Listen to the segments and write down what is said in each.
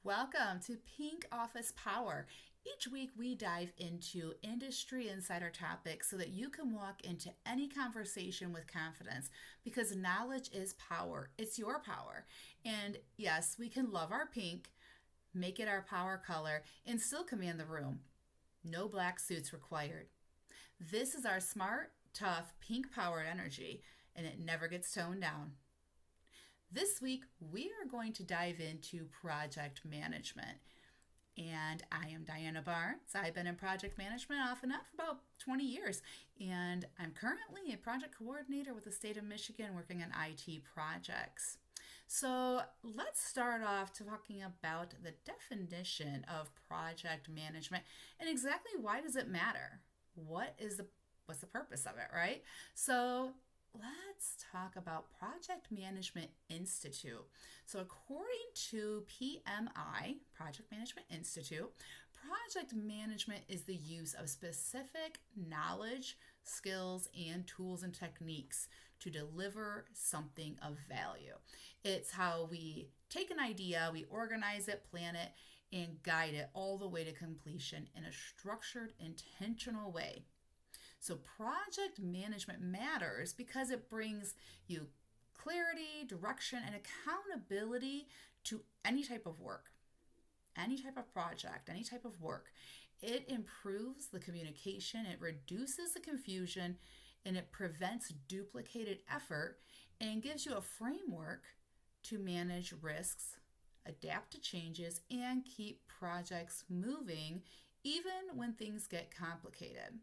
Welcome to Pink Office Power. Each week we dive into industry insider topics so that you can walk into any conversation with confidence because knowledge is power. It's your power. And yes, we can love our pink, make it our power color, and still command the room. No black suits required. This is our smart, tough, pink powered energy, and it never gets toned down. This week, we are going to dive into project management. And I am Diana Barnes. I've been in project management off and on for about 20 years. And I'm currently a project coordinator with the state of Michigan working on IT projects. So let's start off talking about the definition of project management and exactly why does it matter? What's the purpose of it, right? So let's talk about Project Management Institute. So, according to PMI, Project Management Institute, project management is the use of specific knowledge, skills, and tools and techniques to deliver something of value. It's how we take an idea, we organize it, plan it, and guide it all the way to completion in a structured, intentional way. So project management matters because it brings you clarity, direction, and accountability to any type of work, any type of project, any type of work. It improves the communication, it reduces the confusion, and it prevents duplicated effort and gives you a framework to manage risks, adapt to changes, and keep projects moving even when things get complicated.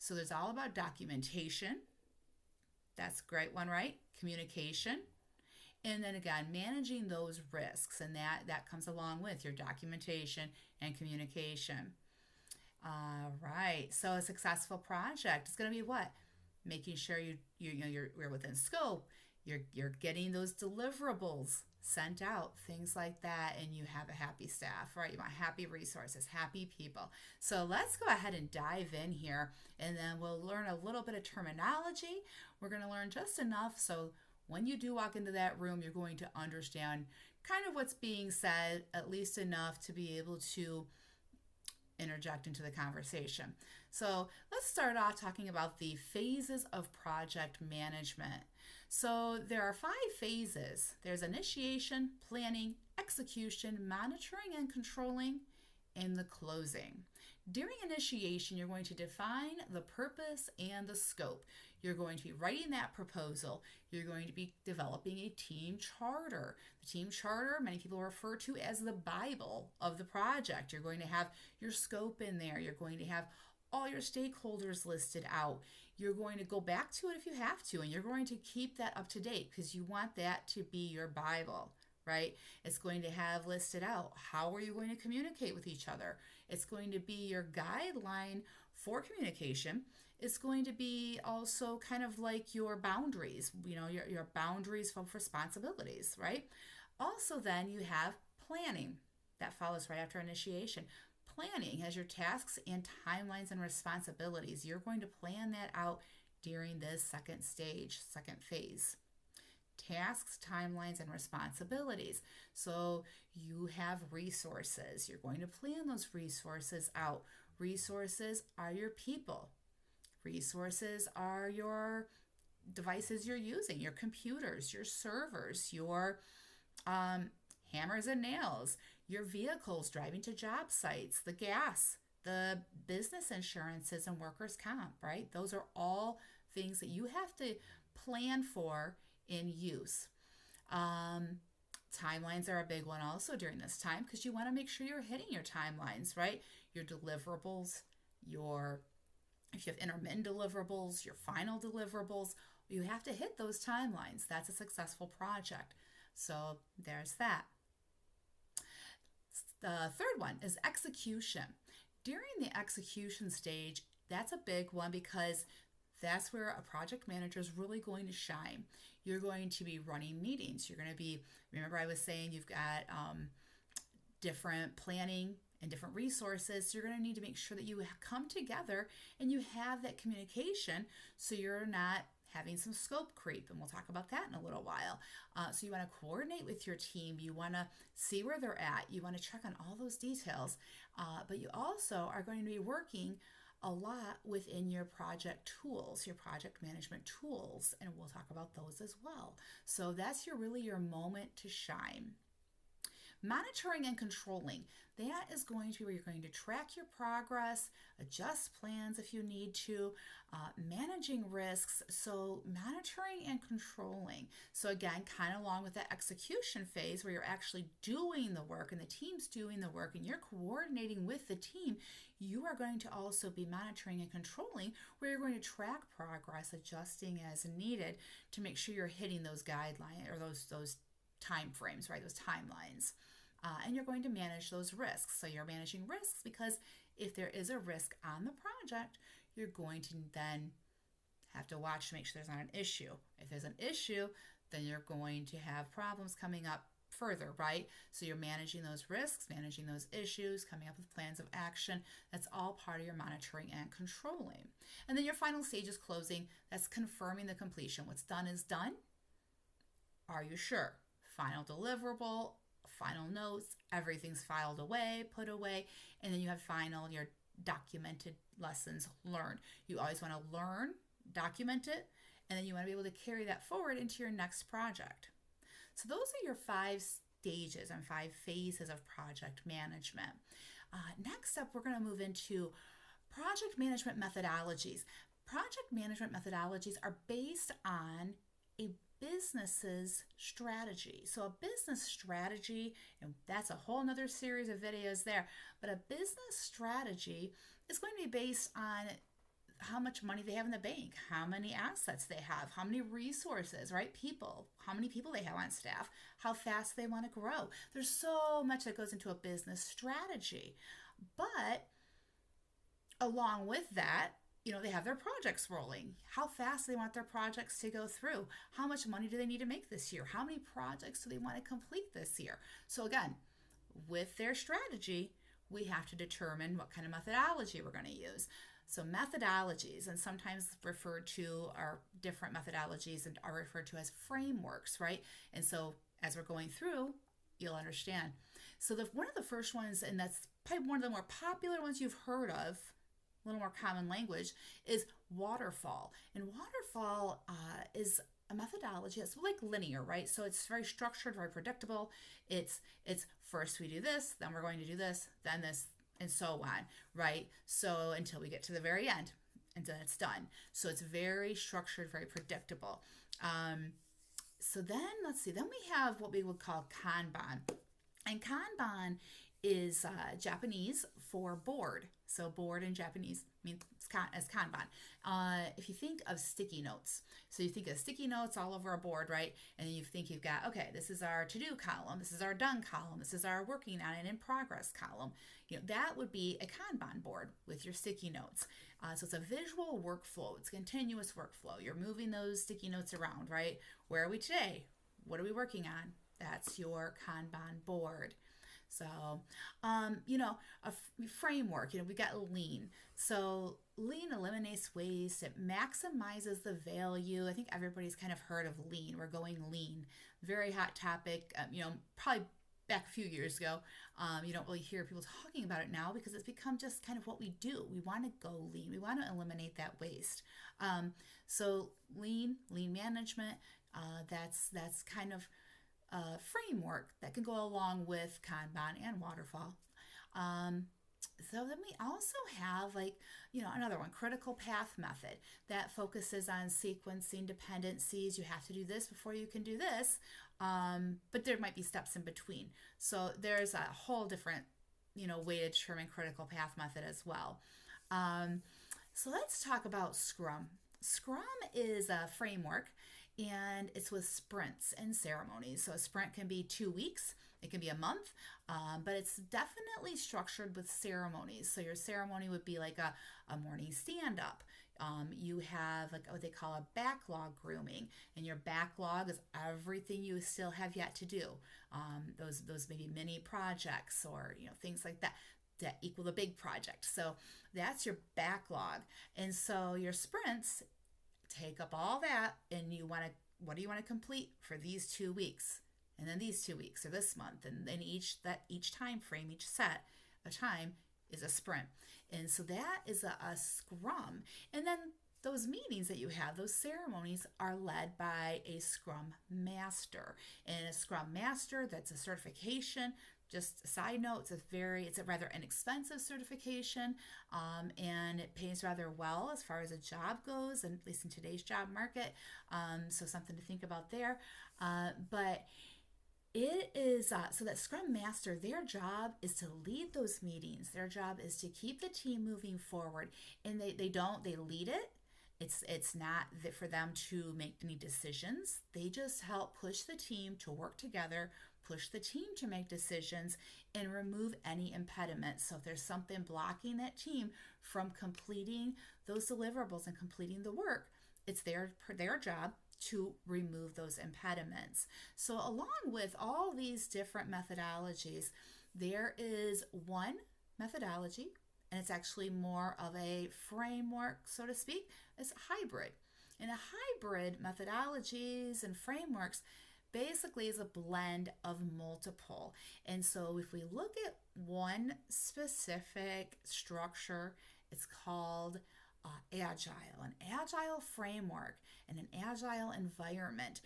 So there's all about documentation. That's a great one, right? Communication. And then again, managing those risks. And that comes along with your documentation and communication. All right. So a successful project is going to be what? Making sure you're within scope. You're getting those deliverables sent out, things like that, and you have a happy staff, right? You want happy resources, happy people. So let's go ahead and dive in here, and then we'll learn a little bit of terminology. We're going to learn just enough so when you do walk into that room, you're going to understand kind of what's being said, at least enough to be able to interject into the conversation. So let's start off talking about the phases of project management. So there are 5 phases. There's initiation, planning, execution, monitoring and controlling, and the closing. During initiation, you're going to define the purpose and the scope. You're going to be writing that proposal. You're going to be developing a team charter. The team charter, many people refer to as the Bible of the project. You're going to have your scope in there. You're going to have all your stakeholders listed out. You're going to go back to it if you have to, and you're going to keep that up to date because you want that to be your Bible, right? It's going to have listed out how are you going to communicate with each other. It's going to be your guideline for communication. It's going to be also kind of like your boundaries, your boundaries of responsibilities, right? Also, then you have planning that follows right after initiation. Planning has your tasks and timelines and responsibilities. You're going to plan that out during this second stage, second phase. Tasks, timelines, and responsibilities. So you have resources. You're going to plan those resources out. Resources are your people. Resources are your devices you're using, your computers, your servers, your hammers and nails, your vehicles driving to job sites, the gas, the business insurances and workers' comp, right? Those are all things that you have to plan for in use. Timelines are a big one also during this time because you want to make sure you're hitting your timelines, right? Your deliverables, if you have intermittent deliverables, your final deliverables, you have to hit those timelines. That's a successful project. So there's that. The third one is execution. During the execution stage, that's a big one because that's where a project manager is really going to shine. You're going to be running meetings. You're going to be, remember I was saying you've got different planning and different resources. So you're going to need to make sure that you come together and you have that communication so you're not having some scope creep, and we'll talk about that in a little while. So you want to coordinate with your team. You want to see where they're at. You want to check on all those details. But you also are going to be working a lot within your project tools, your project management tools, and we'll talk about those as well. So that's really your moment to shine. Monitoring and controlling. That is going to be where you're going to track your progress, adjust plans if you need to, managing risks. So monitoring and controlling. So again, kind of along with that execution phase where you're actually doing the work and the team's doing the work and you're coordinating with the team, you are going to also be monitoring and controlling where you're going to track progress, adjusting as needed to make sure you're hitting those guidelines or those time frames, right? Those timelines. And you're going to manage those risks. So you're managing risks because if there is a risk on the project, you're going to then have to watch to make sure there's not an issue. If there's an issue, then you're going to have problems coming up further, right? So you're managing those risks, managing those issues, coming up with plans of action. That's all part of your monitoring and controlling. And then your final stage is closing. That's confirming the completion. What's done is done. Are you sure? Final deliverable, final notes, everything's filed away, put away, and then you have your documented lessons learned. You always want to learn, document it, and then you want to be able to carry that forward into your next project. So those are your 5 stages and 5 phases of project management. Next up, we're going to move into project management methodologies. Project management methodologies are based on a business's strategy. So a business strategy, and that's a whole nother series of videos there, but a business strategy is going to be based on how much money they have in the bank, how many assets they have, how many resources, right? People, how many people they have on staff, how fast they want to grow. There's so much that goes into a business strategy. But along with that, they have their projects rolling. How fast do they want their projects to go through? How much money do they need to make this year? How many projects do they want to complete this year? So again, with their strategy, we have to determine what kind of methodology we're going to use. So methodologies, and sometimes referred to are different methodologies and are referred to as frameworks, right? And so as we're going through, you'll understand. So one of the first ones, and that's probably one of the more popular ones you've heard of, a little more common language, is waterfall. And waterfall is a methodology that's like linear, right? So it's very structured, very predictable. It's first we do this, then we're going to do this, then this, and so on, right? So until we get to the very end, and then it's done. So it's very structured, very predictable. So then, let's see, then we have what we would call Kanban. And Kanban is Japanese for board. So board in Japanese means as Kanban. If you think of sticky notes, so you think of sticky notes all over a board, right? And then you think you've got, okay, this is our to-do column, this is our done column, this is our working on and in progress column. That would be a Kanban board with your sticky notes. So it's a visual workflow. It's a continuous workflow. You're moving those sticky notes around, right? Where are we today? What are we working on? That's your Kanban board. So, a framework, we got lean. So lean eliminates waste. It maximizes the value. I think everybody's kind of heard of lean. We're going lean. Very hot topic, probably back a few years ago. You don't really hear people talking about it now because it's become just kind of what we do. We want to go lean. We want to eliminate that waste. So lean management, that's kind of framework that can go along with Kanban and waterfall. So then we also have another one, critical path method, that focuses on sequencing dependencies. You have to do this before you can do this, but there might be steps in between. So there's a whole different way to determine critical path method as well. So let's talk about Scrum. Scrum is a framework, and it's with sprints and ceremonies. So a sprint can be 2 weeks, it can be a month, but it's definitely structured with ceremonies. So your ceremony would be like a morning stand-up. You have what they call a backlog grooming, and your backlog is everything you still have yet to do. Those maybe mini projects or things like that equal the big project. So that's your backlog. And so your sprints take up all that, and what do you want to complete for these 2 weeks? And then these 2 weeks or this month, and then each time frame, each set of time is a sprint. And so that is a scrum. And then those meetings that you have, those ceremonies, are led by a scrum master. And a scrum master, that's a certification. Just a side note, it's a rather inexpensive certification, and it pays rather well as far as a job goes, and at least in today's job market. So something to think about there. But it is so that scrum master, their job is to lead those meetings. Their job is to keep the team moving forward, and they lead it. It's not that for them to make any decisions. They just help push the team to work together, push the team to make decisions, and remove any impediments. So if there's something blocking that team from completing those deliverables and completing the work, it's their job to remove those impediments. So along with all these different methodologies, there is one methodology, and it's actually more of a framework, so to speak. It's hybrid. And a hybrid methodologies and frameworks basically is a blend of multiple. And so if we look at one specific structure, it's called agile, an agile framework and an agile environment.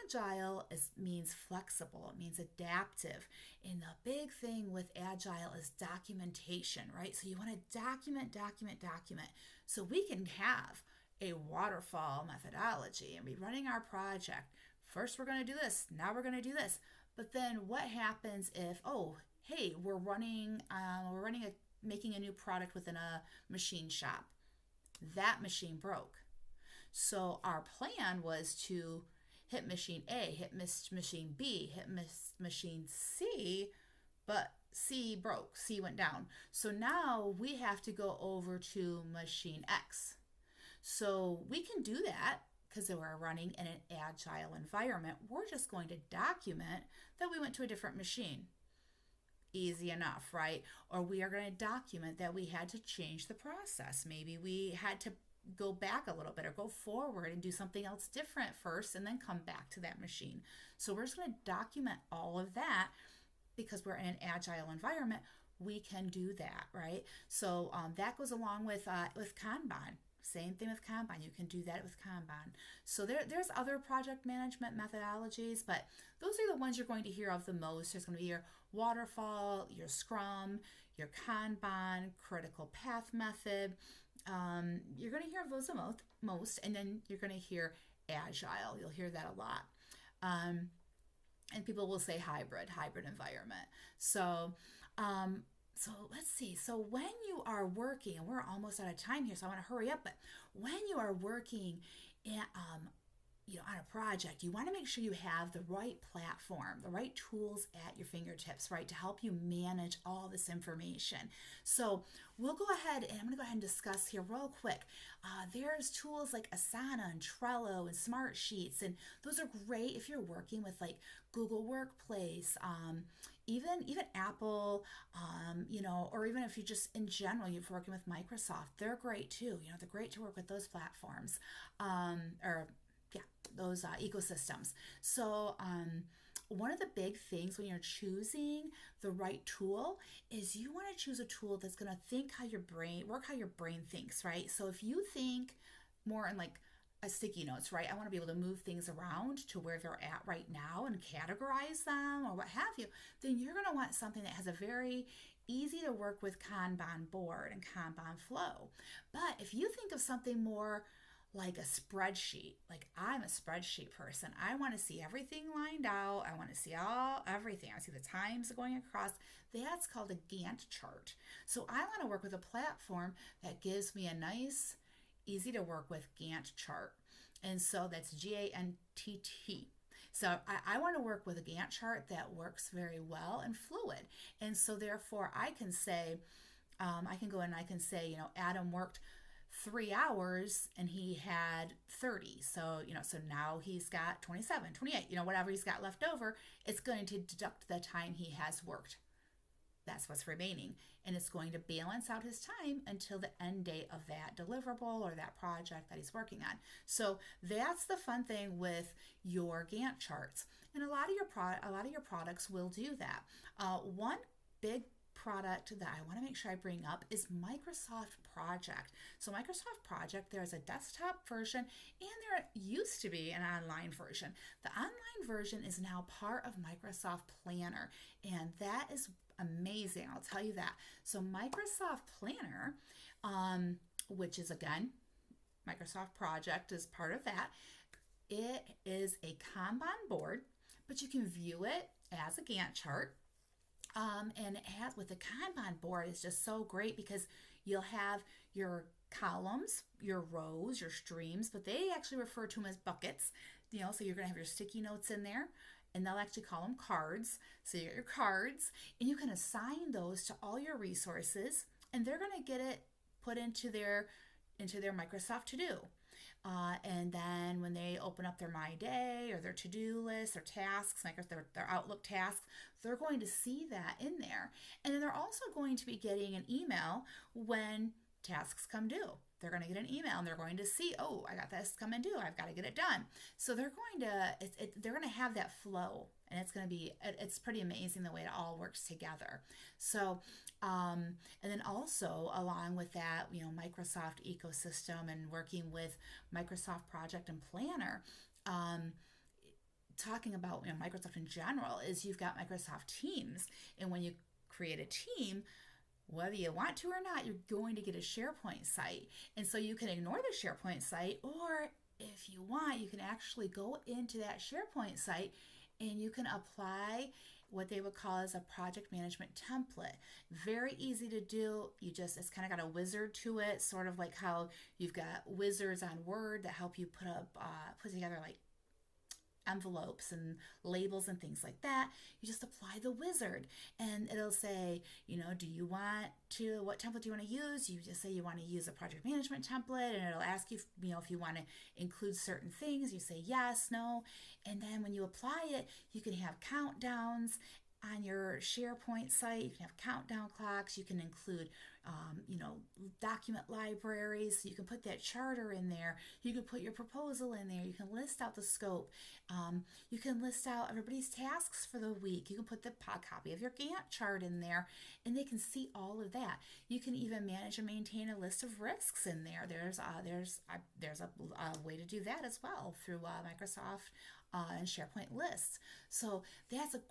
Agile means flexible, it means adaptive. And the big thing with agile is documentation, right? So you want to document. So we can have a waterfall methodology and be running our project. First we're going to do this, now we're going to do this. But then what happens if, hey, we're making a new product within a machine shop. That machine broke. So our plan was to hit machine A, hit machine B, hit machine C, but C broke. C went down. So now we have to go over to machine X. So we can do that because we're running in an agile environment. We're just going to document that we went to a different machine. Easy enough, right? Or we are going to document that we had to change the process. Maybe we had to go back a little bit or go forward and do something else different first and then come back to that machine. So we're just going to document all of that because we're in an agile environment. We can do that, right? So that goes along with Kanban. Same thing with Kanban. You can do that with Kanban. So there's other project management methodologies, but those are the ones you're going to hear of the most. There's going to be your waterfall, your Scrum, your Kanban, critical path method. You're going to hear of those the most, and then you're going to hear Agile. You'll hear that a lot. And people will say hybrid environment. So let's see. So when you are working, and we're almost out of time here, so I want to hurry up, but when you are working on a project, you want to make sure you have the right platform, the right tools at your fingertips, right, to help you manage all this information. So we'll go ahead, and I'm going to go ahead and discuss here real quick. There's tools like Asana and Trello and Smartsheets, and those are great if you're working with like Google Workplace, even Apple, or even if you just in general you're working with Microsoft, they're great too. They're great to work with those platforms, those ecosystems. So one of the big things when you're choosing the right tool is you want to choose a tool that's going to think how your brain thinks, right? So if you think more in like a sticky notes, right? I want to be able to move things around to where they're at right now and categorize them or what have you, then you're going to want something that has a very easy to work with Kanban board and Kanban flow. But if you think of something more like a spreadsheet, like I'm a spreadsheet person, I want to see everything lined out. I want to see everything. I see the times going across. That's called a Gantt chart. So I want to work with a platform that gives me a nice, easy to work with Gantt chart. And so that's GANTT. So I want to work with a Gantt chart that works very well and fluid. And so therefore I can say, I can go in and I can say, Adam worked 3 hours and he had 30. So, so now he's got 27, 28, whatever he's got left over, it's going to deduct the time he has worked. that's what's remaining. And it's going to balance out his time until the end date of that deliverable or that project that he's working on. So that's the fun thing with your Gantt charts. And a lot of your products will do that. One big product that I want to make sure I bring up is Microsoft Project. So Microsoft Project, there's a desktop version and there used to be an online version. The online version is now part of Microsoft Planner, and that is amazing. I'll tell you that. So Microsoft Planner, which is again, Microsoft Project is part of that. It is a Kanban board, but you can view it as a Gantt chart. And it has, with the Kanban board, it's just so great because you'll have your columns, your rows, your streams, but they actually refer to them as buckets. So you're going to have your sticky notes in there, and they'll actually call them cards. So you get your cards, and you can assign those to all your resources, and they're going to get it put into their Microsoft To Do. And then when they open up their My Day or their to-do list or tasks, like their Outlook tasks, they're going to see that in there. And then they're also going to be getting an email when tasks come due. They're going to get an email and they're going to see, oh, I got this coming due. I've got to get it done. So they're going to have that flow, and it's pretty amazing the way it all works together. So, and then also along with that, Microsoft ecosystem and working with Microsoft Project and Planner, talking about Microsoft in general, is you've got Microsoft Teams, and when you create a team, whether you want to or not, you're going to get a SharePoint site. And so you can ignore the SharePoint site, or if you want, you can actually go into that SharePoint site and you can apply what they would call as a project management template. Very easy to do. It's kind of got a wizard to it, sort of like how you've got wizards on Word that help you put together like envelopes and labels and things like that. You just apply the wizard, and it'll say, what template do you want to use? You just say you want to use a project management template, and it'll ask you, if you want to include certain things. You say yes, no, and then when you apply it, you can have countdowns on your SharePoint site. You can have countdown clocks. You can include, document libraries. You can put that charter in there. You can put your proposal in there. You can list out the scope. You can list out everybody's tasks for the week. You can put the copy of your Gantt chart in there, and they can see all of that. You can even manage and maintain a list of risks in there. There's a way to do that as well through Microsoft and SharePoint lists. So that's a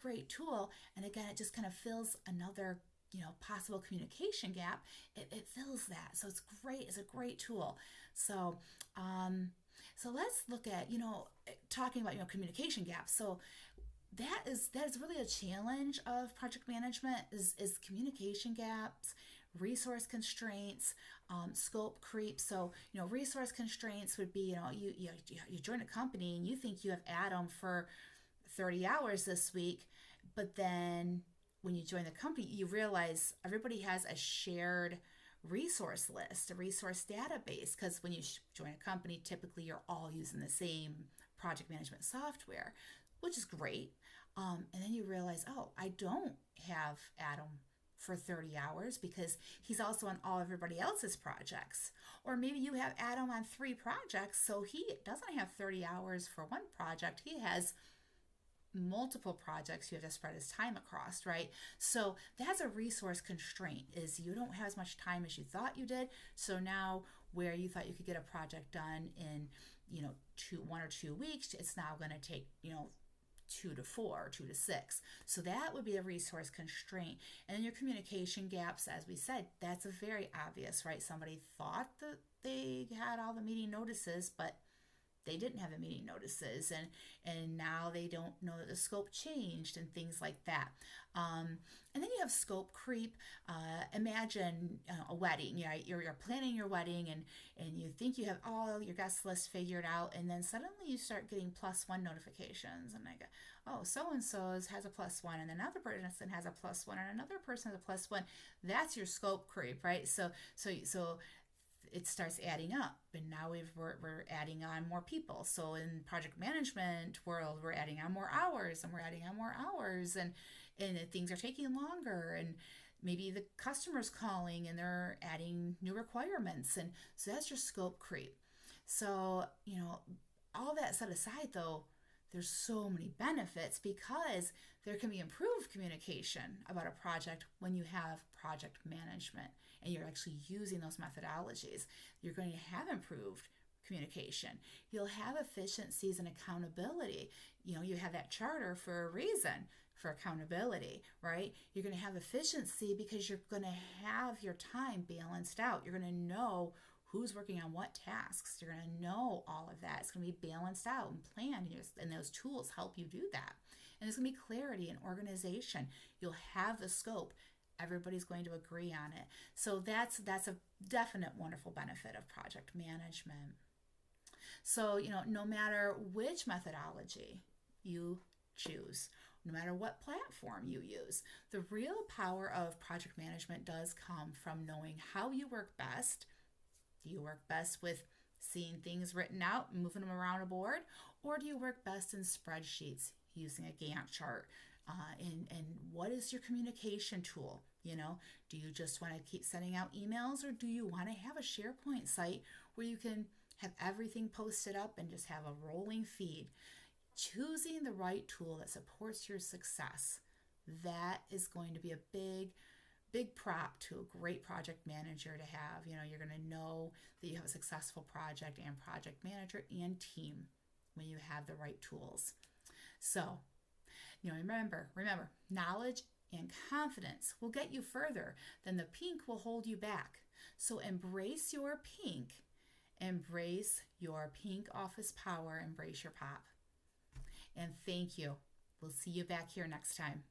great tool. And again, it just kind of fills another possible communication gap. It fills that. So it's great. It's a great tool. So let's look at talking about communication gaps. So that is really a challenge of project management is communication gaps, resource constraints, scope creep. So, resource constraints would be, you join a company and you think you have Adam for 30 hours this week, but then when you join the company, you realize everybody has a shared resource list, a resource database, because when you join a company, typically you're all using the same project management software, which is great. And then you realize, oh, I don't have Adam for 30 hours because he's also on all everybody else's projects. Or maybe you have Adam on 3 projects, so he doesn't have 30 hours for one project. He has multiple projects you have to spread his time across, right? So that's a resource constraint, is you don't have as much time as you thought you did. So now where you thought you could get a project done in, 1 or 2 weeks, it's now going to take, 2 to 4 or 2 to 6. So that would be a resource constraint. And then your communication gaps, as we said, that's a very obvious, right? Somebody thought that they had all the meeting notices, but they didn't have the meeting notices, and now they don't know that the scope changed and things like that. And then you have scope creep. Imagine a wedding. You're planning your wedding, and you think you have all your guest list figured out, and then suddenly you start getting +1 notifications, and I go, oh, so-and-so's has a +1, and another person has a +1, and another person has a +1. That's your scope creep, right? So it starts adding up, and now we're adding on more people. So in project management world, we're adding on more hours, and we're adding on more hours, and and things are taking longer, and maybe the customer's calling and they're adding new requirements. And so that's your scope creep. So, all that set aside though, there's so many benefits because there can be improved communication about a project when you have project management and you're actually using those methodologies. You're going to have improved communication. You'll have efficiencies and accountability. You have that charter for a reason, for accountability, right? You're going to have efficiency because you're going to have your time balanced out. You're going to know who's working on what tasks. You're going to know all of that. It's going to be balanced out and planned, and those tools help you do that. And there's going to be clarity and organization. You'll have the scope. Everybody's going to agree on it. So that's a definite wonderful benefit of project management. So, no matter which methodology you choose, no matter what platform you use, the real power of project management does come from knowing how you work best. Do you work best with seeing things written out and moving them around a board? Or do you work best in spreadsheets using a Gantt chart? And what is your communication tool? Do you just want to keep sending out emails, or do you want to have a SharePoint site where you can have everything posted up and just have a rolling feed? Choosing the right tool that supports your success, that is going to be a big prop to a great project manager to have. You're going to know that you have a successful project and project manager and team when you have the right tools. So, remember, knowledge and confidence will get you further than the pink will hold you back. So embrace your pink. Embrace your pink office power. Embrace your pop. And thank you. We'll see you back here next time.